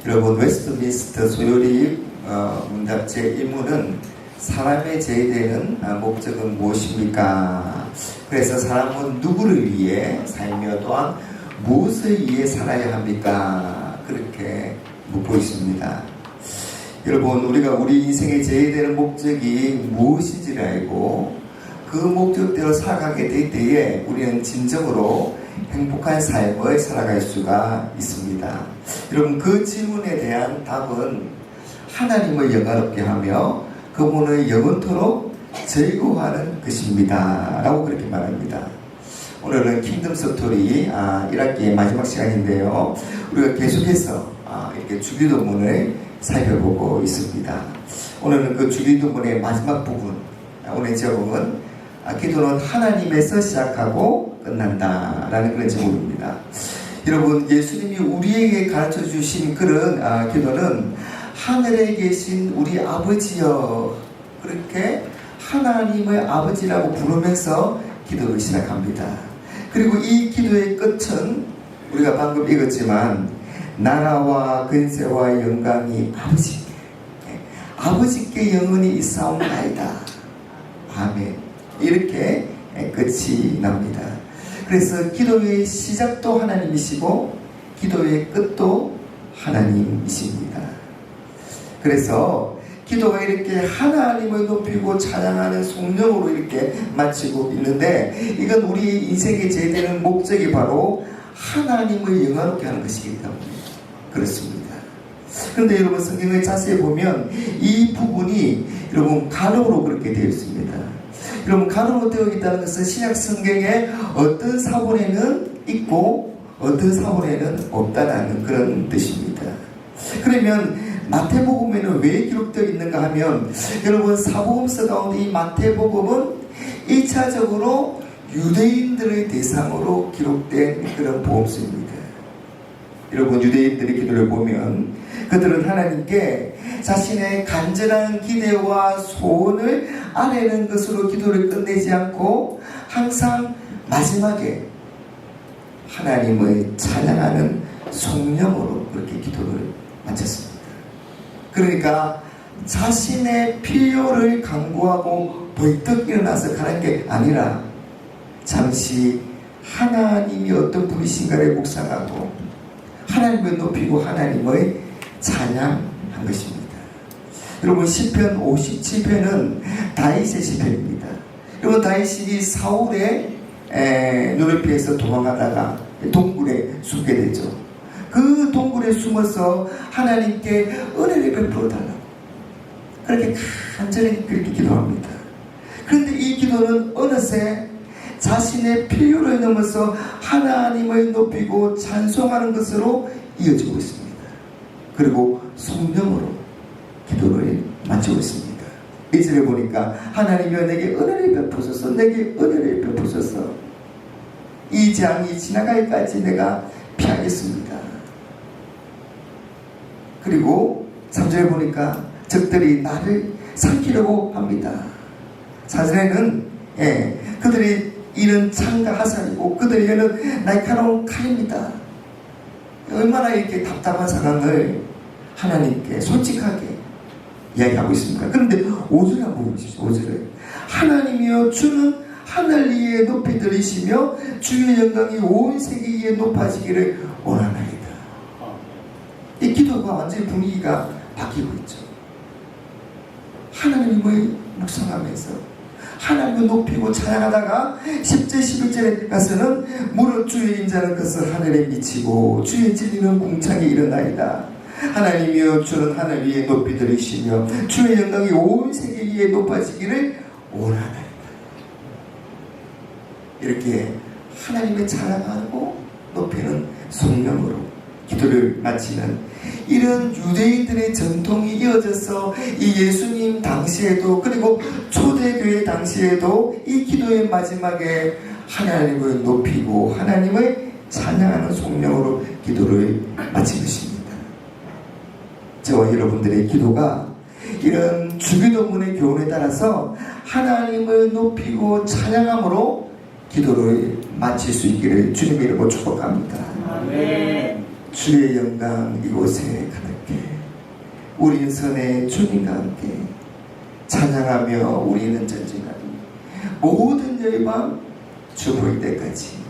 여러분, 웨스트민스터 소요리 문답 제1문은 사람의 제되는 목적은 무엇입니까? 그래서 사람은 누구를 위해 살며 또한 무엇을 위해 살아야 합니까? 그렇게 묻고 있습니다. 여러분, 우리가 우리 인생의 제되는 목적이 무엇인지를 알고 그 목적대로 살아가게 될 때에 우리는 진정으로 행복한 삶을 살아갈 수가 있습니다. 여러분, 그 질문에 대한 답은 하나님을 영화롭게 하며 그분을 영원토록 즐거워하는 것입니다 라고 그렇게 말합니다. 오늘은 킹덤 스토리 1학기의 마지막 시간인데요, 우리가 계속해서 이렇게 주기도문을 살펴보고 있습니다. 오늘은 그 주기도문의 마지막 부분, 오늘 제목은 기도는 하나님에서 시작하고 끝난다 라는 그런 제목입니다. 여러분, 예수님이 우리에게 가르쳐 주신 그런 기도는 하늘에 계신 우리 아버지여, 그렇게 하나님의 아버지라고 부르면서 기도를 시작합니다. 그리고 이 기도의 끝은 우리가 방금 읽었지만 나라와 근세와 영광이 아버지께 영원히 있사옵나이다. 아멘. 이렇게 끝이 납니다. 그래서 기도의 시작도 하나님이시고 기도의 끝도 하나님이십니다. 그래서 기도가 이렇게 하나님을 높이고 찬양하는 성령으로 이렇게 마치고 있는데, 이건 우리 인생의 제되는 목적이 바로 하나님을 영화롭게 하는 것이기 때문에 그렇습니다. 그런데 여러분, 성경을 자세히 보면 이 부분이 여러분 가로로 그렇게 되어 있습니다. 여러분, 가로로 되어 있다는 것은 신약 성경에 어떤 사본에는 있고 어떤 사본에는 없다라는 그런 뜻입니다. 그러면 마태복음에는 왜 기록되어 있는가 하면, 여러분, 사복음서 가운데 이 마태복음은 1차적으로 유대인들의 대상으로 기록된 그런 복음서입니다. 여러분, 유대인들의 기도를 보면 그들은 하나님께 자신의 간절한 기대와 소원을 아뢰는 것으로 기도를 끝내지 않고 항상 마지막에 하나님을 찬양하는 성령으로 그렇게 기도를 마쳤습니다. 그러니까 자신의 필요를 강구하고 벌떡 일어나서 가는 게 아니라 잠시 하나님이 어떤 분이신가를 묵상하고 하나님을 높이고 하나님을 찬양한 것입니다. 여러분, 시편 57편은 다윗의 시편입니다. 여러분, 다윗이 사울의 눈을 피해서 도망가다가 동굴에 숨게 되죠. 그 동굴에 숨어서 하나님께 은혜를 베풀어 달라고 그렇게 간절히 그렇게 기도합니다. 그런데 이 기도는 어느새 자신의 필요를 넘어서 하나님을 높이고 찬송하는 것으로 이어지고 있습니다. 그리고 성령으로 기도를 마치고 있습니다. 1절에 보니까 하나님이여 내게 은혜를 베푸소서, 내게 은혜를 베푸소서, 이 재앙이 지나갈까지 내가 피하겠습니다. 그리고 3절에 보니까 적들이 나를 삼키려고 합니다. 4절에는 그들이 이는 창과 화살이고 그들의 여는 날카로운 칼입니다. 얼마나 이렇게 답답한 상황을 하나님께 솔직하게 이야기하고 있습니까? 그런데 5절에 한번 보십시오. 5절에 하나님이여 주는 하늘 위에 높이 들이시며 주의 영광이 온 세계 위에 높아지기를 원하나이다. 이 기도가 완전히 분위기가 바뀌고 있죠. 하나님을 묵상하면서 하나님을 높이고 찬양하다가 10절 11절에 가서는 무릇 주의 인자는 것을 하늘에 미치고 주의 진리는 궁창에 일어나이다. 하나님이여 주는 하늘 위에 높이 들이시며 주의 영광이 온 세계 위에 높아지기를 원하나이다. 이렇게 하나님의 찬양하고 높이는 성령으로 기도를 마치는 이런 유대인들의 전통이 이어져서 이 예수님 당시에도, 그리고 초대교회 당시에도 이 기도의 마지막에 하나님을 높이고 하나님을 찬양하는 성령으로 기도를 마친 것입니다. 저와 여러분들의 기도가 이런 주기도문의 교훈에 따라서 하나님을 높이고 찬양함으로 기도를 마칠 수 있기를 주님의 이름으로 축복합니다. 아멘. 주의 영광 이곳에 가득해 우리는 선의 주님과 함께 찬양하며 우리는 전쟁하리 모든 열방 주보일 때까지.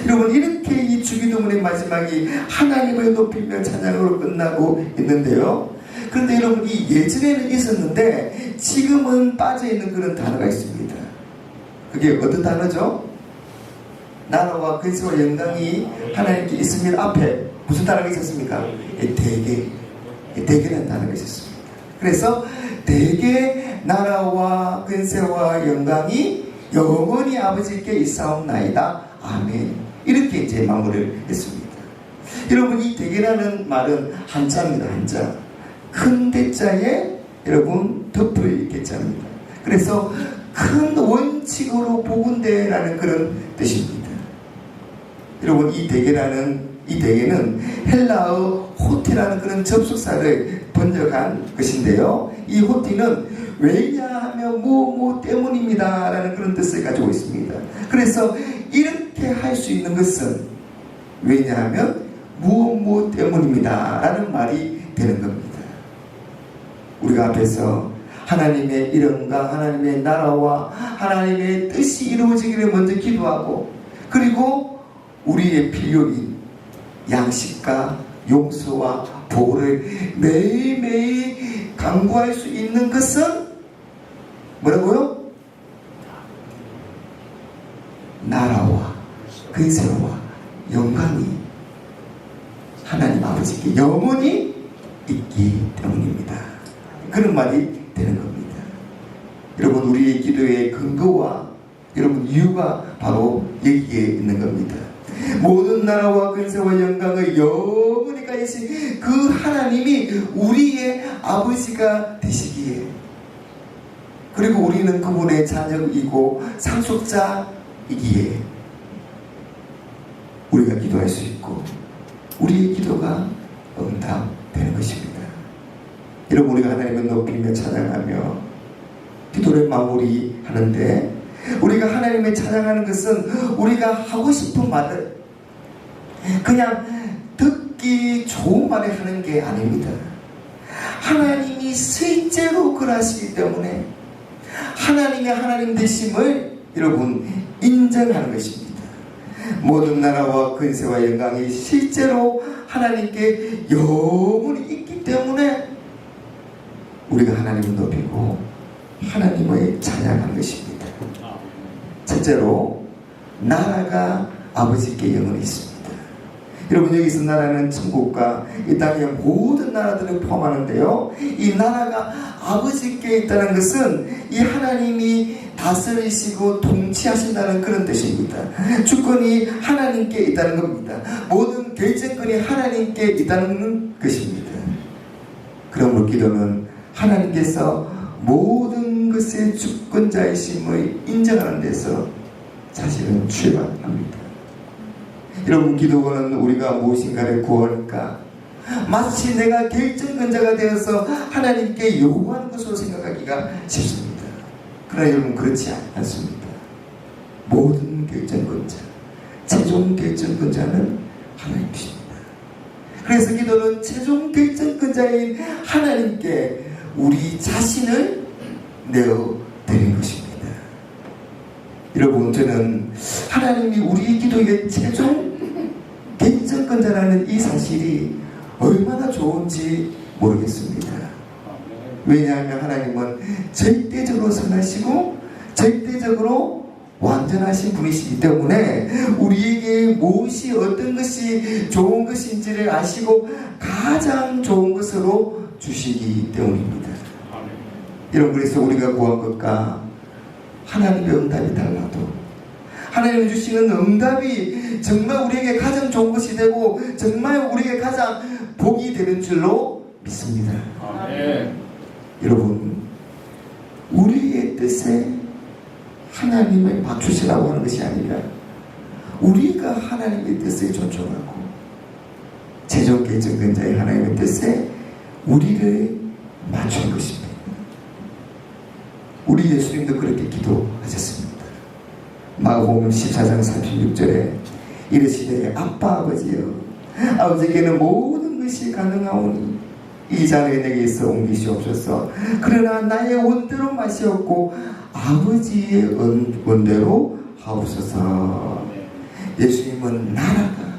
여러분, 이렇게 이 주기도문의 마지막이 하나님을 높이며 찬양으로 끝나고 있는데요. 그런데 여러분, 이 예전에는 있었는데 지금은 빠져있는 그런 단어가 있습니다. 그게 어떤 단어죠? 나라와 근세와 영광이 하나님께 있습니다. 앞에 무슨 단어가 있었습니까? 대개라는 단어가 있었습니다. 그래서 대개 나라와 근세와 영광이 영원히 아버지께 있사옵나이다. 아멘. 이렇게 이제 마무리를 했습니다. 여러분, 이 대개라는 말은 한자입니다. 한자. 큰 대자에 여러분 덮을 개자입니다. 그래서 큰 원칙으로 복운대라는 그런 뜻입니다. 여러분, 이 대개는 헬라어 호티라는 그런 접속사를 번역한 것인데요. 이 호티는 왜냐하면 무엇 때문입니다 라는 그런 뜻을 가지고 있습니다. 그래서 이렇게 할 수 있는 것은 왜냐하면 무엇 때문입니다 라는 말이 되는 겁니다. 우리가 앞에서 하나님의 이름과 하나님의 나라와 하나님의 뜻이 이루어지기를 먼저 기도하고, 그리고 우리의 필요인 양식과 용서와 보호를 매일매일 강구할 수 있는 것은 뭐라고요? 나라와 근세와 영광이 하나님 아버지께 영원히 있기 때문입니다. 그런 말이 되는 겁니다. 여러분, 우리의 기도의 근거와 여러분 이유가 바로 여기에 있는 겁니다. 모든 나라와 근세와 영광을 영원히 가지신 그 하나님이 우리의 아버지가 되시기에, 그리고 우리는 그분의 자녀이고 상속자이기에 우리가 기도할 수 있고 우리의 기도가 응답되는 것입니다. 여러분, 우리가 하나님을 높이며 찬양하며 기도를 마무리하는데, 우리가 하나님을 찬양하는 것은 우리가 하고 싶은 말을 그냥 듣기 좋은 말을 하는 게 아닙니다. 하나님이 실제로 그러하시기 때문에 하나님의 하나님 되심을 여러분 인정하는 것입니다. 모든 나라와 근세와 영광이 실제로 하나님께 영원히 있기 때문에 우리가 하나님을 높이고 하나님을 찬양한 것입니다. 첫째로, 나라가 아버지께 영원히 있습니다. 여러분, 여기서 나라는 천국과 이 땅의 모든 나라들을 포함하는데요, 이 나라가 아버지께 있다는 것은 이 하나님이 다스리시고 통치하신다는 그런 뜻입니다. 주권이 하나님께 있다는 겁니다. 모든 결정권이 하나님께 있다는 것입니다. 그러므로 기도는 하나님께서 모든 것의 주권자이심을 인정하는 데서 사실은 출발합니다. 여러분, 기도는 우리가 무엇인가를 구하니까 마치 내가 결정권자가 되어서 하나님께 요구하는 것으로 생각하기가 쉽습니다. 그러나 여러분, 그렇지 않습니다. 모든 결정권자, 최종 결정권자는 하나님이십니다. 그래서 기도는 최종 결정권자인 하나님께 우리 자신을 내어드리는 것입니다. 여러분, 저는 하나님이 우리 기도의 최종 결정권자라는 이 사실이 얼마나 좋은지 모르겠습니다. 왜냐하면 하나님은 절대적으로 선하시고 절대적으로 완전하신 분이시기 때문에 우리에게 무엇이 어떤 것이 좋은 것인지를 아시고 가장 좋은 것으로 주시기 때문입니다. 여러분, 그래서 우리가 구한 것과 하나님의 응답이 달라도 하나님이 주시는 응답이 정말 우리에게 가장 좋은 것이 되고 정말 우리에게 가장 복이 되는 줄로 믿습니다. 아멘. 여러분, 우리의 뜻에 하나님을 맞추시라고 하는 것이 아니라 우리가 하나님의 뜻에 존중하고 최종 결정권자의 하나님의 뜻에 우리를 맞추는 것입니다. 우리 예수님도 그렇게 기도하셨습니다. 마가복음 14장 36절에 이르시되 아빠 아버지여 아버지께는 모든 것이 가능하오니 이 잔을 내게서 옮기시옵소서. 그러나 나의 원대로 마시옵고 아버지의 원대로 하옵소서. 예수님은 나라가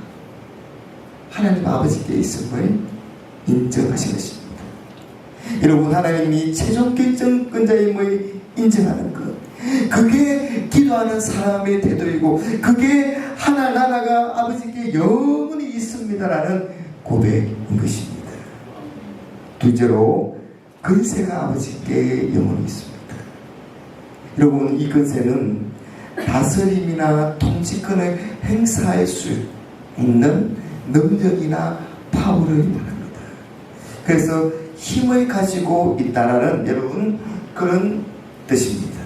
하나님 아버지께 있음을 인정하신 것입니다. 여러분, 하나님이 최종 결정권자임을 인정하는 것, 그게 기도하는 사람의 태도이고 그게 하나 나라가 아버지께 영원히 있습니다라는 고백인 것입니다. 둘째로, 권세가 아버지께 영원히 있습니다. 여러분, 이 권세는 다스림이나 통치권을 행사할 수 있는 능력이나 파워를 말합니다. 그래서 힘을 가지고 있다라는 여러분 그런 뜻입니다.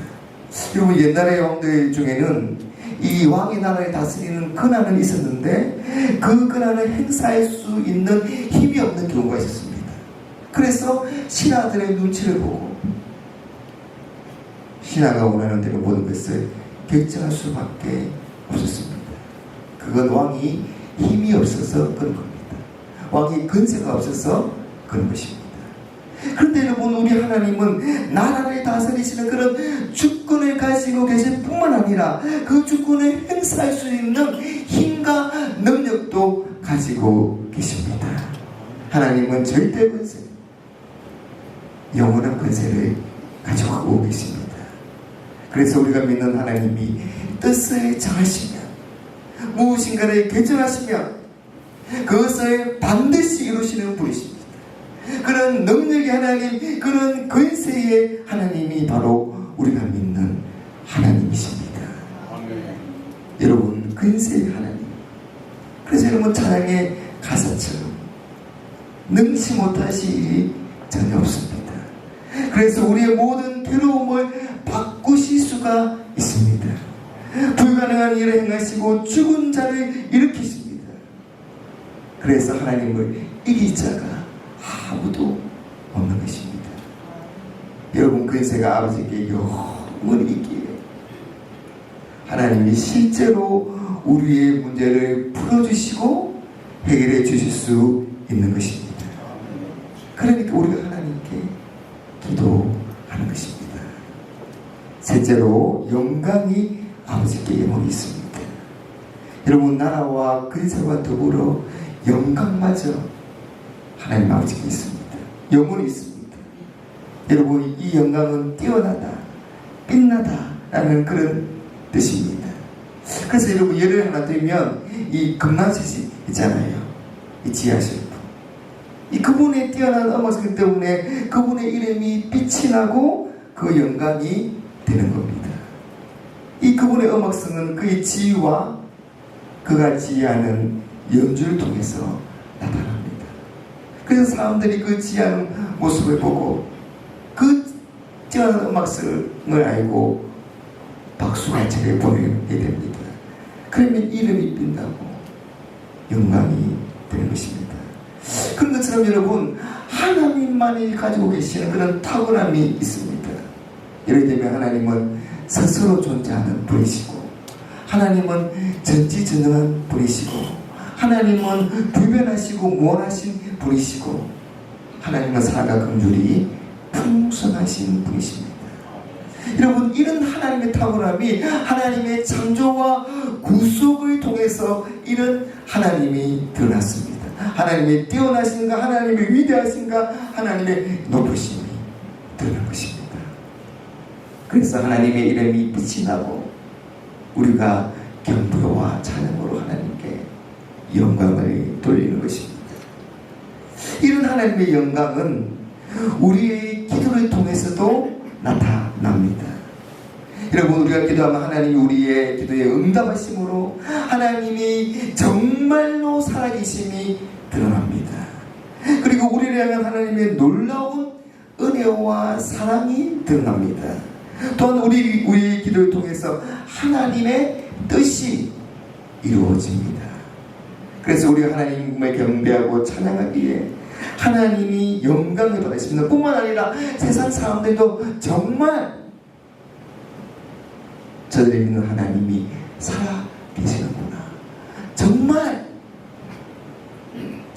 여러분, 옛날의 왕들 중에는 이 왕의 나라를 다스리는 권한은 있었는데 그 권한을 행사할 수 있는 힘이 없는 경우가 있었습니다. 그래서 신하들의 눈치를 보고 신하가 원하는 대로 모든 것을 결정할 수밖에 없었습니다. 그건 왕이 힘이 없어서 그런 겁니다. 왕이 권세가 없어서 그런 것입니다. 그런데 여러분, 우리 하나님은 나라를 다스리시는 그런 주권을 가지고 계실 뿐만 아니라 그 주권을 행사할 수 있는 힘과 능력도 가지고 계십니다. 하나님은 절대 권세, 영원한 권세를 가지고 계십니다. 그래서 우리가 믿는 하나님이 뜻을 정하시면 무엇인가를 결정하시면 그것을 반드시 이루시는 분이십니다. 그런 능력의 하나님, 그런 권세의 하나님이 바로 우리가 믿는 하나님이십니다. 여러분, 권세의 하나님. 그래서 여러분, 찬양의 가사처럼 능치 못하실 일이 전혀 없습니다. 그래서 우리의 모든 괴로움을 바꾸실 수가 있습니다. 불가능한 일을 행하시고 죽은 자를 일으키십니다. 그래서 하나님을 이길 자가 아무도 없는 것입니다. 여러분, 권세가 아버지께 영원히 있기에 하나님이 실제로 우리의 문제를 풀어주시고 해결해 주실 수 있는 것입니다. 그러니까 우리가 하나님께 기도하는 것입니다. 셋째로, 영광이 아버지께 영원히 있습니다. 여러분, 나라와 권세와 더불어 영광마저 하나님 아버지께 있습니다. 영원히 있습니다. 여러분, 이 영광은 뛰어나다, 빛나다 라는 그런 뜻입니다. 그래서 여러분, 예를 하나 들면 이 금난셋이 있잖아요. 이 지하실프, 이 그분의 뛰어난 음악성 때문에 그분의 이름이 빛이 나고 그 영광이 되는 겁니다. 이 그분의 음악성은 그의 지휘와 그가 지휘하는 연주를 통해서 나타납니다. 그래서 사람들이 그 지휘하는 모습을 보고 그 뛰어난 음악성을 알고 박수와 차례 보내게 됩니다. 그러면 이름이 빛나고 영광이 되는 것입니다. 그런 것처럼 여러분, 하나님만이 가지고 계시는 그런 탁월함이 있습니다. 예를 들면 하나님은 스스로 존재하는 분이시고, 하나님은 전지전능한 분이시고, 하나님은 불변하시고 무한하신 분이시고, 하나님은 사랑과 긍휼이 풍성하신 분이십니다. 여러분, 이런 하나님의 탁월함이 하나님의 창조와 구속을 통해서 이런 하나님이 드러났습니다. 하나님의 뛰어나신가, 하나님의 위대하신가, 하나님의 높으심이 드러난 것입니다. 그래서 하나님의 이름이 빛이 나고 우리가 경배와 찬양으로 하나님께 영광을 돌리는 것입니다. 이런 하나님의 영광은 우리의 기도를 통해서도 나타납니다. 여러분, 우리가 기도하면 하나님이 우리의 기도에 응답하심으로 하나님이 정말로 살아계심이 드러납니다. 그리고 우리를 향한 하나님의 놀라운 은혜와 사랑이 드러납니다. 또한 우리의 기도를 통해서 하나님의 뜻이 이루어집니다. 그래서 우리가 하나님을 경배하고 찬양하기에 하나님이 영광을 받으십니다. 뿐만 아니라 세상 사람들도 정말 저들이 믿는 하나님이 살아 계시는구나, 정말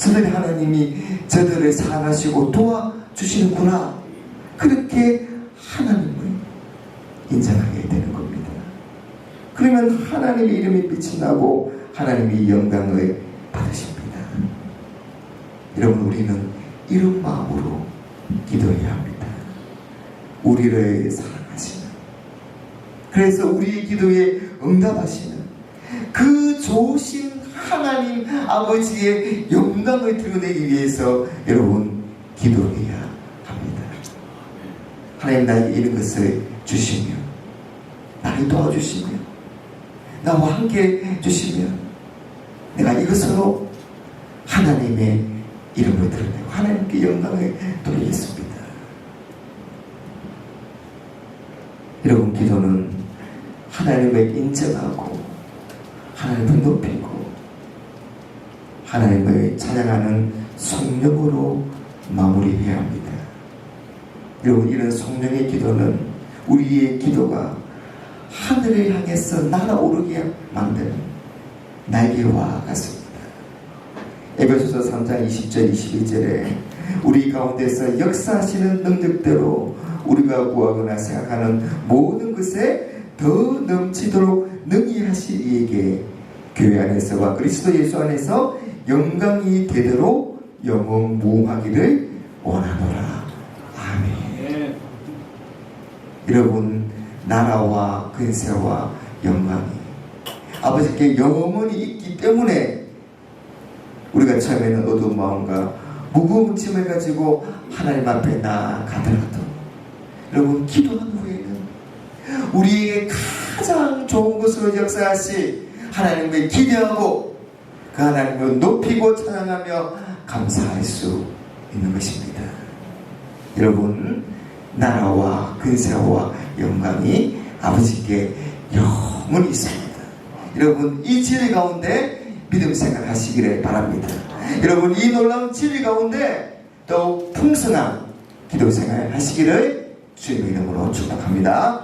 저들이 하나님이 저들을 사랑하시고 도와주시는구나. 그렇게 하나님을 인정하게 되는 겁니다. 그러면 하나님의 이름이 빛이 나고 하나님이 영광을 받으십니다. 여러분, 우리는 이런 마음으로 기도해야 합니다. 우리를 사랑하시는, 그래서 우리의 기도에 응답하시는 그 좋으신 하나님 아버지의 영광을 드러내기 위해서 여러분 기도해야 합니다. 하나님, 나에게 이런 것을 주시며 나를 도와주시며 나와 함께 해주시면 내가 이것으로 하나님의 이름을 드러내고 하나님께 영광을 돌리겠습니다. 여러분, 기도는 하나님을 인정하고 하나님을 높이고 하나님을 찬양하는 성령으로 마무리해야 합니다. 여러분, 이런 성령의 기도는 우리의 기도가 하늘을 향해서 날아오르게 만드는 날개와 같습니다. 에베소서 3장 20절 21절에 우리 가운데서 역사하시는 능력대로 우리가 구하거나 생각하는 모든 것에 더 넘치도록 능히 하실 이에게 교회 안에서와 그리스도 예수 안에서 영광이 되도록 영원 무궁하기를 원하노라. 아멘. 여러분, 나라와 근세와 영광이 아버지께 영원히 있기 때문에 우리가 처음에는 어두운 마음과 무거운 짐을 가지고 하나님 앞에 나아가더라도 여러분, 기도한 후에는 우리에게 가장 좋은 것으로 역사하시 하나님을 기대하고 그 하나님을 높이고 찬양하며 감사할 수 있는 것입니다. 여러분, 나라와 근세와 영광이 아버지께 영원히 있습니다. 여러분, 이 진리 가운데 믿음 생활하시기를 바랍니다. 여러분, 이 놀라운 진리 가운데 더욱 풍성한 기도 생활 하시기를 주님의 이름으로 축복합니다.